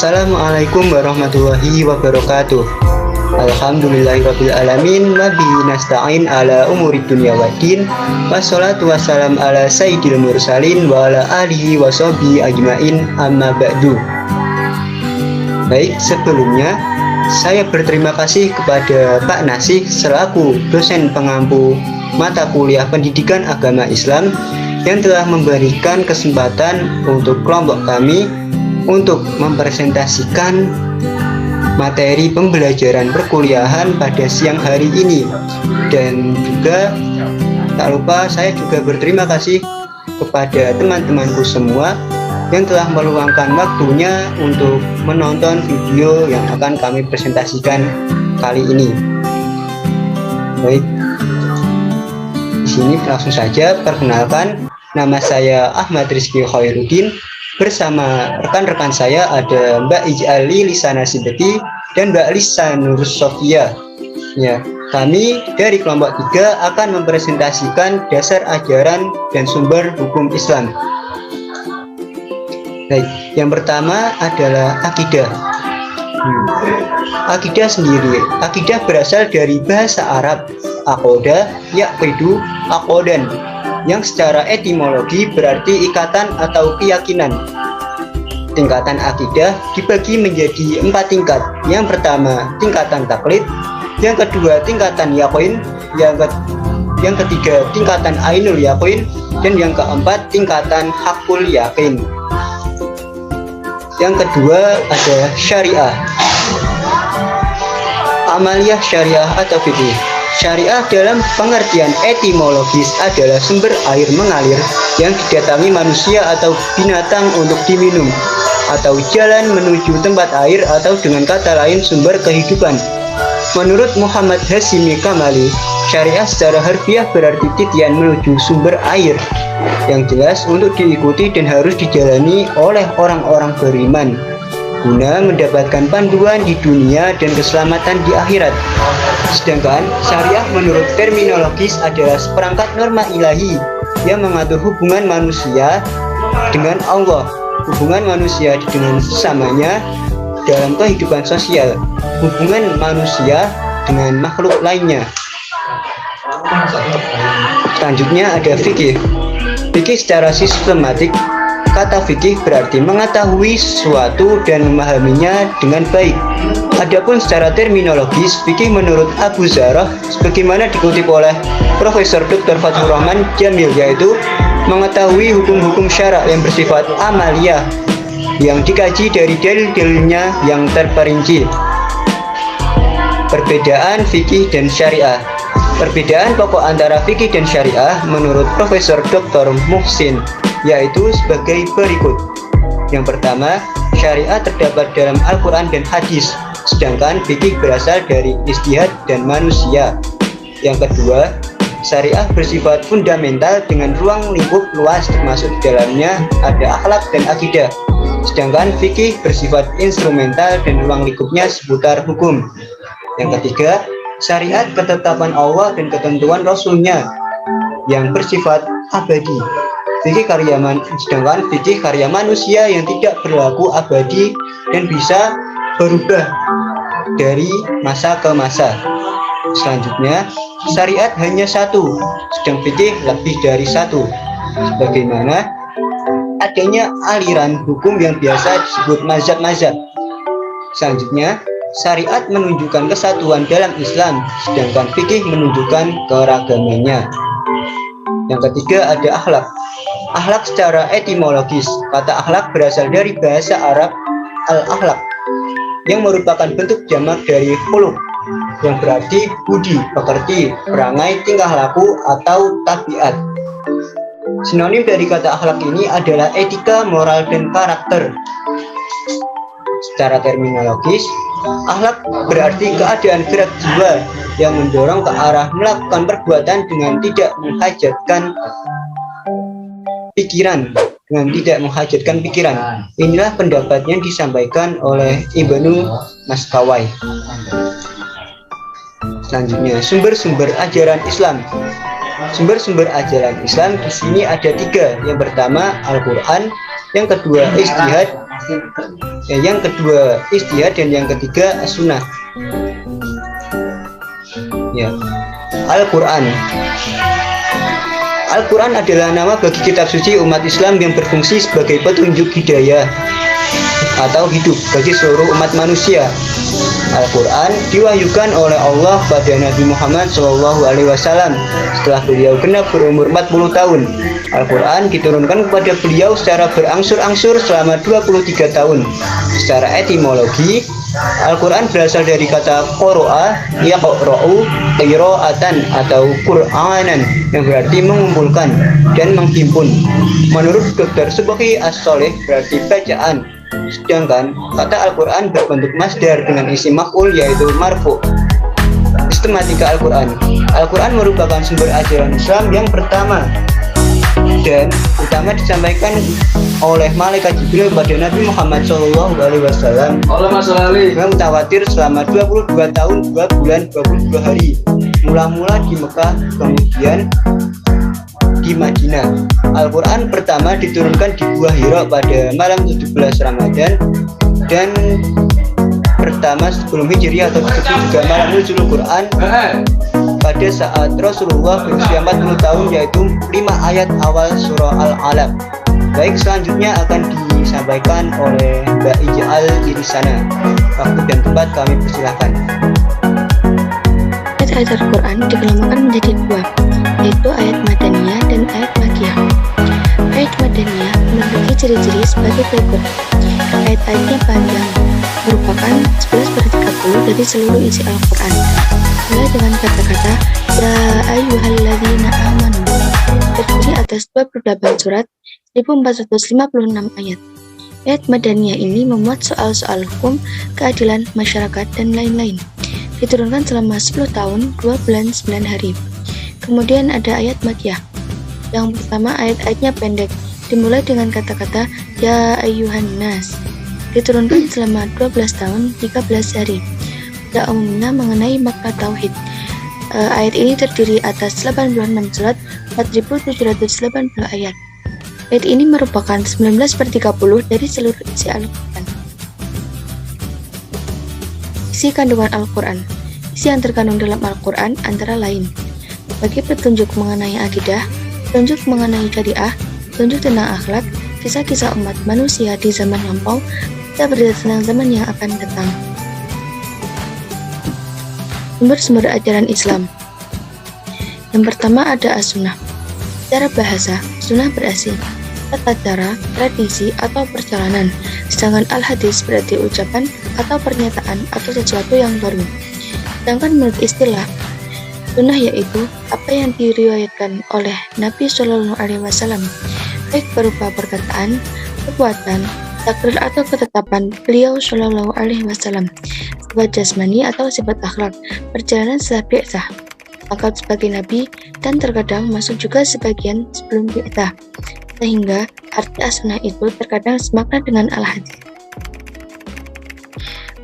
Assalamualaikum warahmatullahi wabarakatuh. Alhamdulillahirabbil alamin wa bihi nasta'in ala umurid dunya waddin. Wassalatu wassalam ala sayyidil mursalin wa ala alihi washabihi ajmain, amma ba'du. Baik, sebelumnya saya berterima kasih kepada Pak Nasih selaku dosen pengampu mata kuliah Pendidikan Agama Islam yang telah memberikan kesempatan untuk kelompok kami untuk mempresentasikan materi pembelajaran perkuliahan pada siang hari ini. Dan juga tak lupa saya juga berterima kasih kepada teman-temanku semua yang telah meluangkan waktunya untuk menonton video yang akan kami presentasikan kali ini. Baik, di sini langsung saja perkenalkan, nama saya Ahmad Rizky Khairuddin. Bersama rekan-rekan saya ada Mbak Ijali Lisana Sibeti dan Mbak Lisa Nur Sofia. Ya, kami dari kelompok 3 akan mempresentasikan dasar ajaran dan sumber hukum Islam. Baik, yang pertama adalah akidah. Akidah sendiri, akidah berasal dari bahasa Arab aqoda, yaqidu, aqodan, yang secara etimologi berarti ikatan atau keyakinan. Tingkatan akidah dibagi menjadi 4 tingkat. Yang pertama tingkatan taklid, yang kedua tingkatan yaqin, yang ketiga tingkatan ainul yaqin, dan yang keempat tingkatan hakul yakin. Yang kedua ada syariah, amaliyah syariah atau fikih. Syariah dalam pengertian etimologis adalah sumber air mengalir yang didatangi manusia atau binatang untuk diminum, atau jalan menuju tempat air, atau dengan kata lain sumber kehidupan. Menurut Muhammad Hashimi Kamali, syariah secara harfiah berarti titian menuju sumber air yang jelas untuk diikuti dan harus dijalani oleh orang-orang beriman guna mendapatkan panduan di dunia dan keselamatan di akhirat. Sedangkan syariah menurut terminologis adalah seperangkat norma ilahi yang mengatur hubungan manusia dengan Allah, hubungan manusia dengan sesamanya dalam kehidupan sosial, hubungan manusia dengan makhluk lainnya. Selanjutnya ada fikih. Fikih secara sistematik, kata fikih berarti mengetahui sesuatu dan memahaminya dengan baik. Adapun secara terminologis, fikih menurut Abu Zarah sebagaimana dikutip oleh Profesor Dr. Fathur Rahman Jamil, yaitu mengetahui hukum-hukum syarak yang bersifat amaliyah yang dikaji dari dalil-dalilnya yang terperinci. Perbedaan fikih dan syariah. Perbedaan pokok antara fikih dan syariah menurut Profesor Dr. Muhsin yaitu sebagai berikut. Yang pertama, syariat terdapat dalam Al-Quran dan hadis, sedangkan fikih berasal dari ijtihad dan manusia. Yang kedua, syariah bersifat fundamental dengan ruang lingkup luas, termasuk di dalamnya ada akhlak dan akidah, sedangkan fikih bersifat instrumental dan ruang lingkupnya seputar hukum. Yang ketiga, syariat ketetapan Allah dan ketentuan Rasulnya yang bersifat abadi. Sedangkan fikih karya manusia yang tidak berlaku abadi dan bisa berubah dari masa ke masa. Selanjutnya, syariat hanya satu, sedang fikih lebih dari satu. Sebagaimana adanya aliran hukum yang biasa disebut mazhab-mazhab. Selanjutnya, syariat menunjukkan kesatuan dalam Islam, sedangkan fikih menunjukkan keragamannya. Yang ketiga ada akhlak. Akhlak secara etimologis, kata akhlak berasal dari bahasa Arab al-akhlak yang merupakan bentuk jamak dari khuluq yang berarti budi, pekerti, perangai, tingkah laku, atau tabiat. Sinonim dari kata akhlak ini adalah etika, moral, dan karakter. Secara terminologis, akhlak berarti keadaan gerak jiwa yang mendorong ke arah melakukan perbuatan dengan tidak menghajatkan pikiran. Inilah pendapat yang disampaikan oleh Ibnu Maskawai. Selanjutnya, sumber-sumber ajaran Islam. Sumber-sumber ajaran Islam di sini ada 3. Yang pertama Al-Quran, yang kedua ijtihad, Yang kedua ijtihad dan yang ketiga as-sunnah. Ya. Al-Quran. Al-Quran adalah nama bagi kitab suci umat Islam yang berfungsi sebagai petunjuk hidayah atau hidup bagi seluruh umat manusia. Al-Quran diwahyukan oleh Allah pada Nabi Muhammad SAW setelah beliau genap berumur 40 tahun. Al-Quran diturunkan kepada beliau secara berangsur-angsur selama 23 tahun. Secara etimologi, Al-Quran berasal dari kata qoro'a, yaqra'u, qira'atan atau Qur'anan yang berarti mengumpulkan dan menghimpun. Menurut Dr. Subhi As-Soleh berarti bacaan. Sedangkan kata Al-Quran berbentuk masdar dengan isi maf'ul yaitu marfu'. Sistematika Al-Quran. Al-Quran merupakan sumber ajaran Islam yang pertama dan utama disampaikan oleh malaikat Jibril pada Nabi Muhammad SAW dengan mutawatir selama 22 tahun 2 bulan 22 hari, mula-mula di Mekah, kemudian di Madinah. Al-Quran pertama diturunkan di Gua Hira pada malam 17 Ramadan dan pertama sebelum Hijriah atau disebut juga malam Nuzulul Quran pada saat Rasulullah berusia 40 tahun, yaitu 5 ayat awal surah Al-Alaq. Baik, selanjutnya akan disampaikan oleh Mbak Ijal Irisana. Waktu dan tempat kami persilahkan. Ayat Al-Quran dikelompokkan menjadi 2, yaitu ayat Madaniyah dan ayat Makkiyah. Ayat Madaniyah memiliki ciri-ciri sebagai berikut. Ayat-ayatnya panjang, merupakan 11/30 dari seluruh isi Al-Quran, mulai dengan kata-kata Ya ayyuhalladzina amanu, terdiri atas 28 surat, 1456 ayat. Ayat Madaniyah ini memuat soal-soal hukum, keadilan, masyarakat, dan lain-lain. Diturunkan selama 10 tahun, 2 bulan, 9 hari. Kemudian ada ayat Makkiyah. Yang pertama, ayat-ayatnya pendek, dimulai dengan kata-kata Ya ayyuhan nas. Diturunkan selama 12 tahun, 13 hari. Pada umumnya mengenai makna tauhid. Ayat ini terdiri atas 86 surat, 4780 ayat. Ayat ini merupakan 19/30 dari seluruh isi Al-Quran. Isi kandungan Al-Quran. Isi yang terkandung dalam Al-Quran antara lain bagi petunjuk mengenai akidah, petunjuk mengenai syariah, petunjuk tentang akhlak, kisah-kisah umat manusia di zaman lampau, dan berita tentang zaman yang akan datang. Sumber-sumber ajaran Islam. Yang pertama ada as-sunnah. Secara bahasa, sunnah berarti tata cara, tradisi, atau perjalanan, sedangkan al-hadis berarti ucapan atau pernyataan atau sesuatu yang baru. Sedangkan menurut istilah, sunnah yaitu apa yang diriwayatkan oleh Nabi SAW, baik berupa perkataan, perbuatan, takrir atau ketetapan beliau SAW, sifat jasmani atau sifat akhlak, perjalanan setelah bi'tsah, angkat sebagai nabi, dan terkadang masuk juga sebagian sebelum bi'tsah, sehingga arti as-sunnah itu terkadang semakna dengan al-hadis.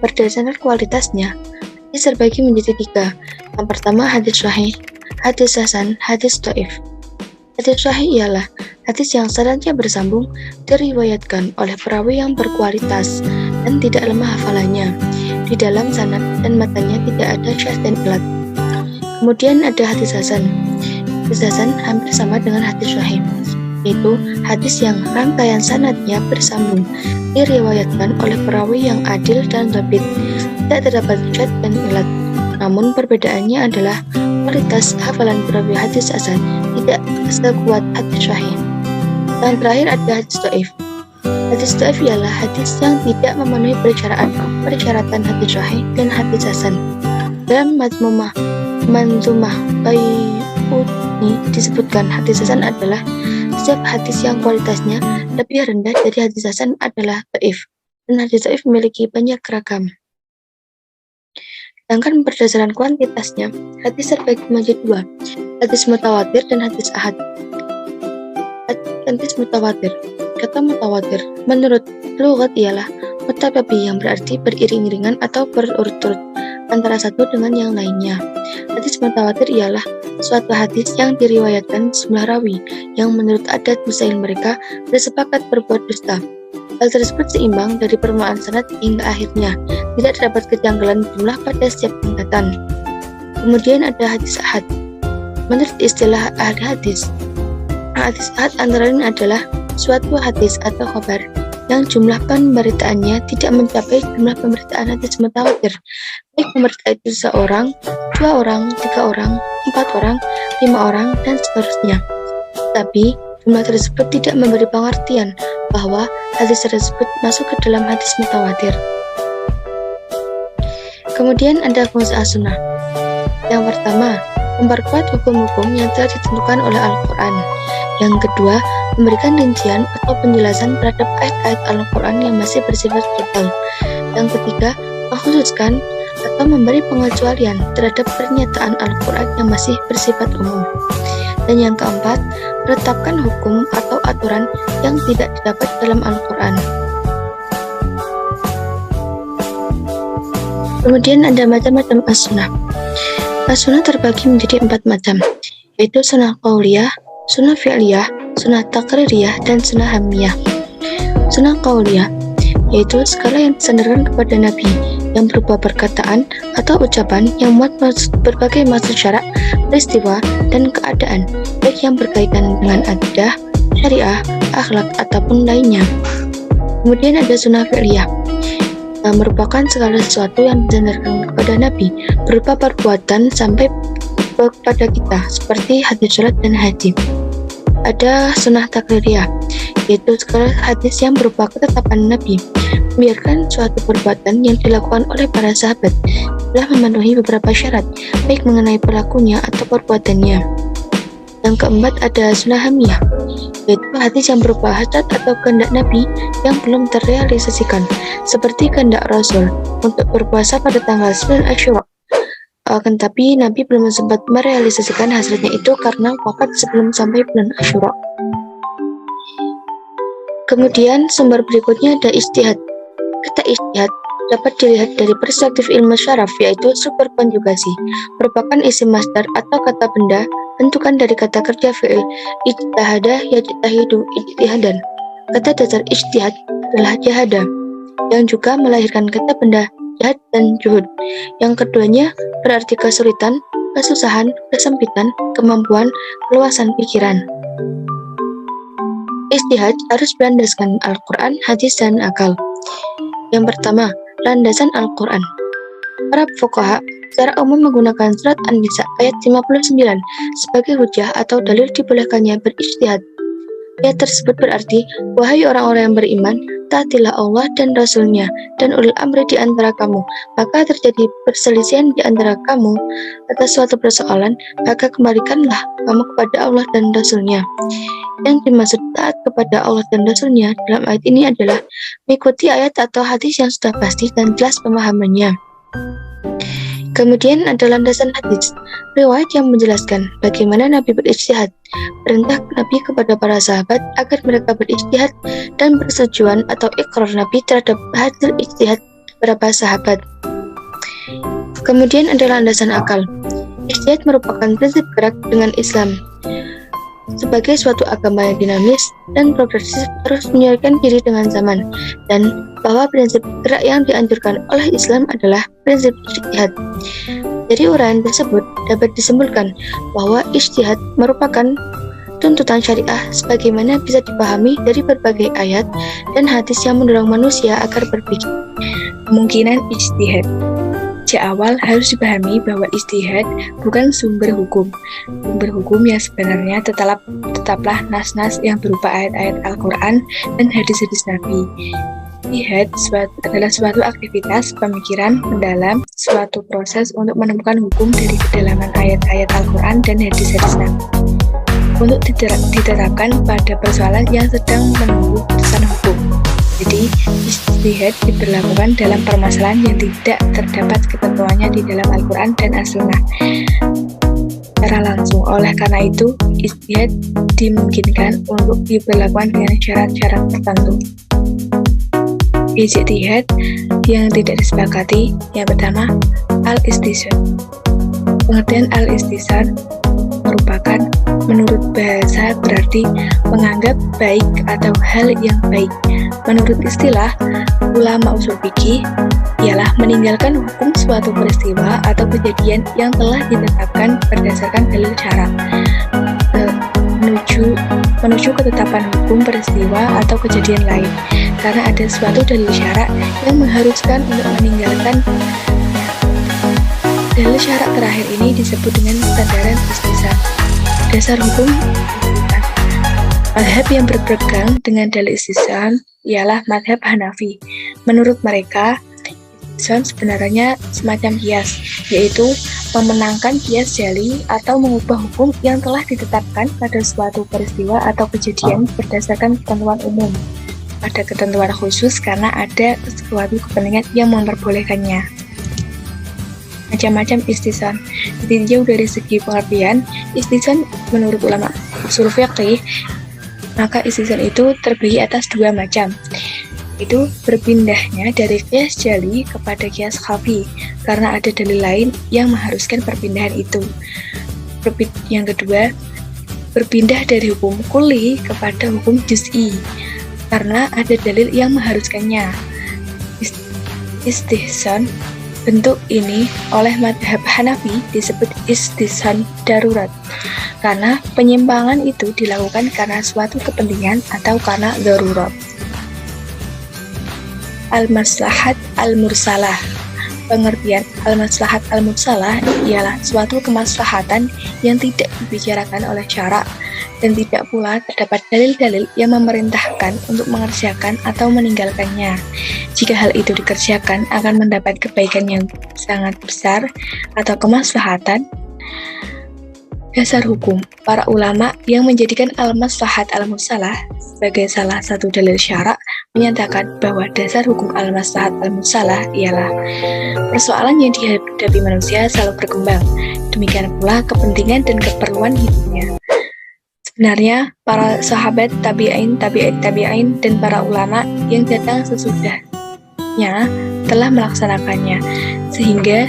Berdasarkan kualitasnya, hadis terbagi menjadi 3. Yang pertama hadis sahih, hadis hasan, hadis dhaif. Hadis sahih ialah hadis yang sanadnya bersambung, diriwayatkan oleh perawi yang berkualitas dan tidak lemah hafalannya. Di dalam sanad dan matanya tidak ada syadz dan ilat. Kemudian ada hadis hasan. Hadis hasan hampir sama dengan hadis sahih, yaitu hadis yang rangkaian sanadnya bersambung, diriwayatkan oleh perawi yang adil dan dhabit, tidak terdapat syadz dan ilat. Namun perbedaannya adalah kualitas hafalan perawi hadis hasan tidak sekuat hadis sahih. Dan terakhir ada hadis dhaif. Hadis dhaif ialah hadis yang tidak memenuhi persyaratan hadis sahih dan hadis hasan. Dalam Manzumah Bayyuni disebutkan hadis hasan adalah setiap hadis yang kualitasnya lebih rendah dari hadis hasan adalah dhaif, dan hadis dhaif memiliki banyak ragam. Sedangkan berdasarkan kuantitasnya, hadis terbagi menjadi 2, hadis mutawatir dan hadis ahad. Hadis mutawatir. Kata mutawatir menurut lughat ialah mutababi, yang berarti beriring-iringan atau berurut-urut antara satu dengan yang lainnya. Hadis mutawatir ialah suatu hadis yang diriwayatkan sejumlah rawi yang menurut adat musail mereka bersepakat berbuat dusta. Hal tersebut seimbang dari permulaan sanad hingga akhirnya, tidak terdapat kejanggalan jumlah pada setiap tingkatan. Kemudian ada hadis ahad. Menurut istilah ahli hadis ahad antara lain adalah suatu hadis atau kabar yang jumlah pemberitaannya tidak mencapai jumlah pemberitaan hadis mutawatir, baik pemberita itu seorang, 2 orang, 3 orang, 4 orang, 5 orang, dan seterusnya. Tapi jumlah tersebut tidak memberi pengertian bahwa hadis tersebut masuk ke dalam hadis mutawatir. Kemudian ada fungsi as-sunnah. Yang pertama, memperkuat hukum-hukum yang telah ditentukan oleh Al-Quran. Yang kedua, memberikan rincian atau penjelasan terhadap ayat-ayat Al-Quran yang masih bersifat global. Yang ketiga, mengkhususkan atau memberi pengecualian terhadap pernyataan Al-Quran yang masih bersifat umum. Dan yang keempat, menetapkan hukum atau aturan yang tidak didapat dalam Al-Quran. Kemudian ada macam-macam as-sunnah. As-sunnah terbagi menjadi 4 macam, yaitu sunnah qauliyah, sunnah fi'liyah, sunnah taqririyah, dan sunnah hamiyah. Sunnah qauliyah yaitu segala yang disandarkan kepada Nabi yang berupa perkataan atau ucapan yang memuat berbagai maksud syarak, peristiwa, dan keadaan, baik yang berkaitan dengan akidah, syariah, akhlak, ataupun lainnya. Kemudian ada sunnah fi'liyah, merupakan segala sesuatu yang disandarkan kepada Nabi berupa perbuatan sampai kepada kita, seperti hadis sholat dan haji. Ada sunnah taqririyah, yaitu segala hadis yang berupa ketetapan Nabi, membiarkan suatu perbuatan yang dilakukan oleh para sahabat telah memenuhi beberapa syarat, baik mengenai pelakunya atau perbuatannya. Yang keempat ada sunnah hamiyah, yaitu hadis yang berupa hajat atau kehendak Nabi yang belum terrealisasikan, seperti kehendak Rasul untuk berpuasa pada tanggal 9 Asyura. Tetapi Nabi belum sempat merealisasikan hasilnya itu karena wafat sebelum sampai bulan Asyura. Kemudian sumber berikutnya ada ijtihad. Kata ijtihad dapat dilihat dari perspektif ilmu syaraf, yaitu struktur konjugasi, merupakan isim masdar atau kata benda bentukan dari kata kerja fi'il ijtahada yajtahidu ijtihadan. Kata dasar ijtihad adalah jahada, yang juga melahirkan kata benda jihad dan juhud. Yang keduanya berarti kesulitan, kesusahan, kesempitan, kemampuan, keluasan pikiran. Ijtihad harus berlandaskan Al-Quran, hadis, dan akal. Yang pertama, landasan Al-Quran. Para fuqaha secara umum menggunakan surat An-Nisa ayat 59 sebagai hujjah atau dalil dibolehkannya berijtihad. Ayat tersebut berarti, wahai orang-orang yang beriman, taatilah Allah dan Rasul-Nya dan ulil amri di antara kamu. Maka terjadi perselisihan di antara kamu atas suatu persoalan, maka kembalikanlah kamu kepada Allah dan Rasul-Nya. Yang dimaksud taat kepada Allah dan Rasul-Nya dalam ayat ini adalah mengikuti ayat atau hadis yang sudah pasti dan jelas pemahamannya. Kemudian ada landasan hadis, riwayat yang menjelaskan bagaimana Nabi berijtihad, perintah Nabi kepada para sahabat agar mereka berijtihad, dan persetujuan atau ikrar Nabi terhadap hasil ijtihad beberapa sahabat. Kemudian ada landasan akal. Ijtihad merupakan prinsip gerak dengan Islam sebagai suatu agama yang dinamis dan progresif, terus menyesuaikan diri dengan zaman, dan bahwa prinsip gerak yang dianjurkan oleh Islam adalah prinsip ijtihad. Dari uraian tersebut dapat disimpulkan bahwa ijtihad merupakan tuntutan syariah sebagaimana bisa dipahami dari berbagai ayat dan hadis yang mendorong manusia agar berpikir. Kemungkinan ijtihad. Sejak awal harus dipahami bahwa ijtihad bukan sumber hukum. Sumber hukum yang sebenarnya tetaplah nas-nas yang berupa ayat-ayat Al-Quran dan hadis-hadis Nabi. Ijtihad adalah suatu aktivitas pemikiran mendalam, suatu proses untuk menemukan hukum dari kedalaman ayat-ayat Al-Quran dan hadis-hadis Nabi, untuk ditetapkan pada persoalan yang sedang menunggu putusan hukum. Jadi, ijtihad diberlakukan dalam permasalahan yang tidak terdapat ketentuannya di dalam Al-Quran dan As-Sunnah secara langsung. Oleh karena itu, ijtihad dimungkinkan untuk diberlakukan dengan syarat-syarat tertentu. Ijtihad yang tidak disepakati, yang pertama, al-istisar. Pengertian al-istisar merupakan menurut bahasa berarti menganggap baik atau hal yang baik. Menurut istilah ulama usul fikih, ialah meninggalkan hukum suatu peristiwa atau kejadian yang telah ditetapkan berdasarkan dalil syara, menuju ketetapan hukum peristiwa atau kejadian lain, karena ada suatu dalil syara yang mengharuskan untuk meninggalkan. Dalil syarat terakhir ini disebut dengan sandaran istisna. Dasar hukum istisna. Madhab yang berpegang dengan dalil istisna ialah madhab Hanafi. Menurut mereka, istisna sebenarnya semacam kias, yaitu memenangkan kias jali atau mengubah hukum yang telah ditetapkan pada suatu peristiwa atau kejadian berdasarkan ketentuan umum pada ketentuan khusus karena ada suatu kepentingan yang memperbolehkannya. Macam-macam istisna. Ditinjau dari segi pengertian, istisna menurut ulama usul fiqih, maka istisna itu terbagi atas dua macam. Itu berpindahnya dari kias jali kepada kias khafi karena ada dalil lain yang mengharuskan perpindahan itu. Yang kedua, berpindah dari hukum kulli kepada hukum juz'i karena ada dalil yang mengharuskannya. Istihsan bentuk ini oleh madhab Hanafi disebut istihsan darurat karena penyimpangan itu dilakukan karena suatu kepentingan atau karena darurat. Al-maslahat al-mursalah. Pengertian al-maslahat al-mursalah ialah suatu kemaslahatan yang tidak dibicarakan oleh syara dan tidak pula terdapat dalil-dalil yang memerintahkan untuk mengerjakan atau meninggalkannya. Jika hal itu dikerjakan akan mendapat kebaikan yang sangat besar atau kemaslahatan. Dasar hukum. Para ulama yang menjadikan al-maslahat al-mursalah sebagai salah satu dalil syara menyatakan bahwa dasar hukum al-maslahat al-mursalah ialah persoalan yang dihadapi manusia selalu berkembang. Demikian pula kepentingan dan keperluan hidupnya. Sebenarnya, para sahabat, tabi'in, dan para ulama yang datang sesudahnya telah melaksanakannya, sehingga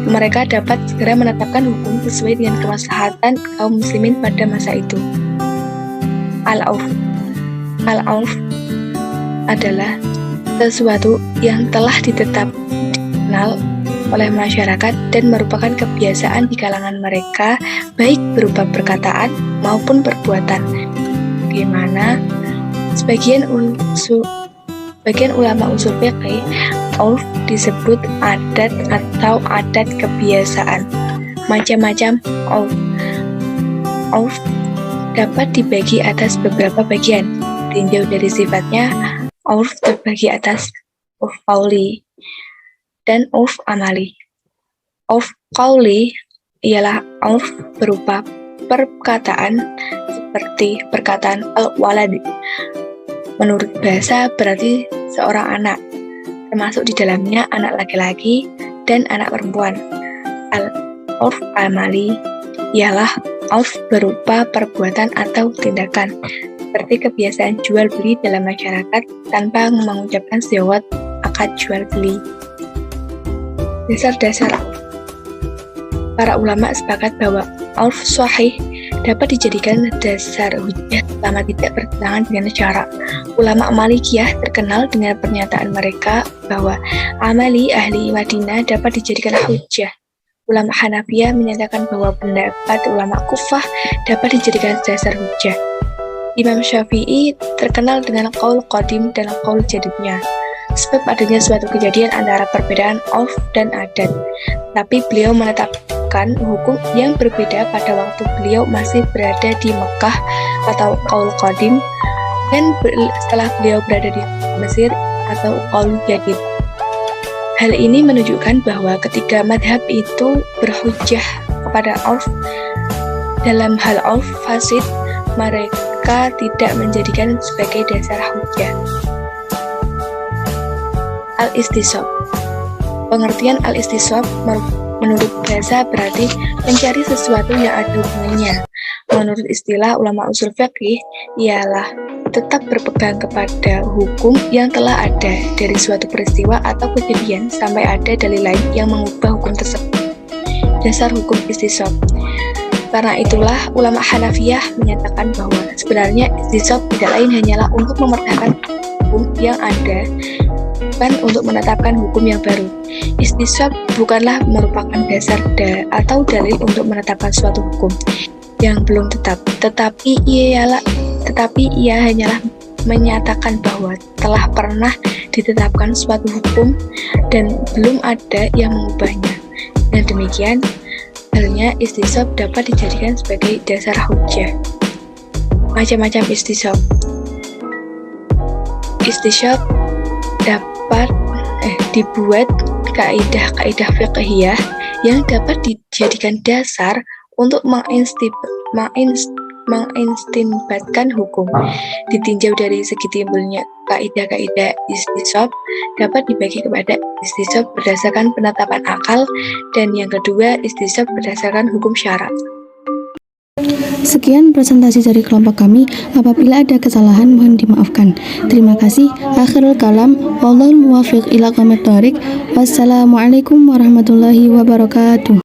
mereka dapat segera menetapkan hukum sesuai dengan kemaslahatan kaum muslimin pada masa itu. Al-'urf adalah sesuatu yang telah dikenal oleh masyarakat dan merupakan kebiasaan di kalangan mereka, baik berupa perkataan maupun perbuatan. Bagaimana sebagian ulama usul fiqih, urf disebut adat atau adat kebiasaan. Macam-macam urf dapat dibagi atas beberapa bagian. Tinjau dari sifatnya, urf terbagi atas urf qauli dan urf amali. Urf qauli ialah urf berupa perkataan seperti perkataan al-walad. Menurut bahasa berarti seorang anak, termasuk di dalamnya anak laki-laki dan anak perempuan. Al-urf amali ialah urf berupa perbuatan atau tindakan, seperti kebiasaan jual beli dalam masyarakat tanpa mengucapkan siwat akad jual beli. Dasar-dasar para ulama sepakat bahwa urf sahih dapat dijadikan dasar hujjah selama tidak bertentangan dengan syara. Ulama Malikiyah terkenal dengan pernyataan mereka bahwa amali ahli Madinah dapat dijadikan hujjah. Ulama Hanafiyah menyatakan bahwa pendapat ulama Kufah dapat dijadikan dasar hujjah. Imam Syafi'i terkenal dengan qaul qadim dan qaul jadidnya, sebab adanya suatu kejadian antara perbedaan urf dan adat, tapi beliau menetapkan hukum yang berbeda pada waktu beliau masih berada di Mekah atau qaul qadim, dan setelah beliau berada di Mesir atau qaul jadid. Hal ini menunjukkan bahwa ketika madhab itu berhujjah kepada urf, dalam hal urf fasid, mereka tidak menjadikan sebagai dasar hujjah. Al-istisab. Pengertian al-istisab menurut bahasa berarti mencari sesuatu yang ada hubungannya. Menurut istilah ulama usul fiqih, ialah tetap berpegang kepada hukum yang telah ada dari suatu peristiwa atau kejadian sampai ada dalil lain yang mengubah hukum tersebut. Dasar hukum istisab. Karena itulah ulama Hanafiyah menyatakan bahwa sebenarnya istisab tidak lain hanyalah untuk memerdagkan hukum yang ada, bukan untuk menetapkan hukum yang baru. Istisab bukanlah merupakan dasar atau dalil untuk menetapkan suatu hukum yang belum tetap, tetapi ia hanyalah menyatakan bahwa telah pernah ditetapkan suatu hukum dan belum ada yang mengubahnya. Dan demikian halnya istisab dapat dijadikan sebagai dasar hujjah. Macam-macam istisab. Istisab dapat dibuat kaidah-kaidah fiqhiyah yang dapat dijadikan dasar untuk mengistinbatkan hukum. Ditinjau dari segi timbulnya kaidah-kaidah istisab, dapat dibagi kepada istisab berdasarkan penetapan akal, dan yang kedua istisab berdasarkan hukum syarak. Sekian presentasi dari kelompok kami. Apabila ada kesalahan mohon dimaafkan. Terima kasih. Akhirul kalam, wallahul muwaffiq ila aqwamit thoriq. Wassalamualaikum warahmatullahi wabarakatuh.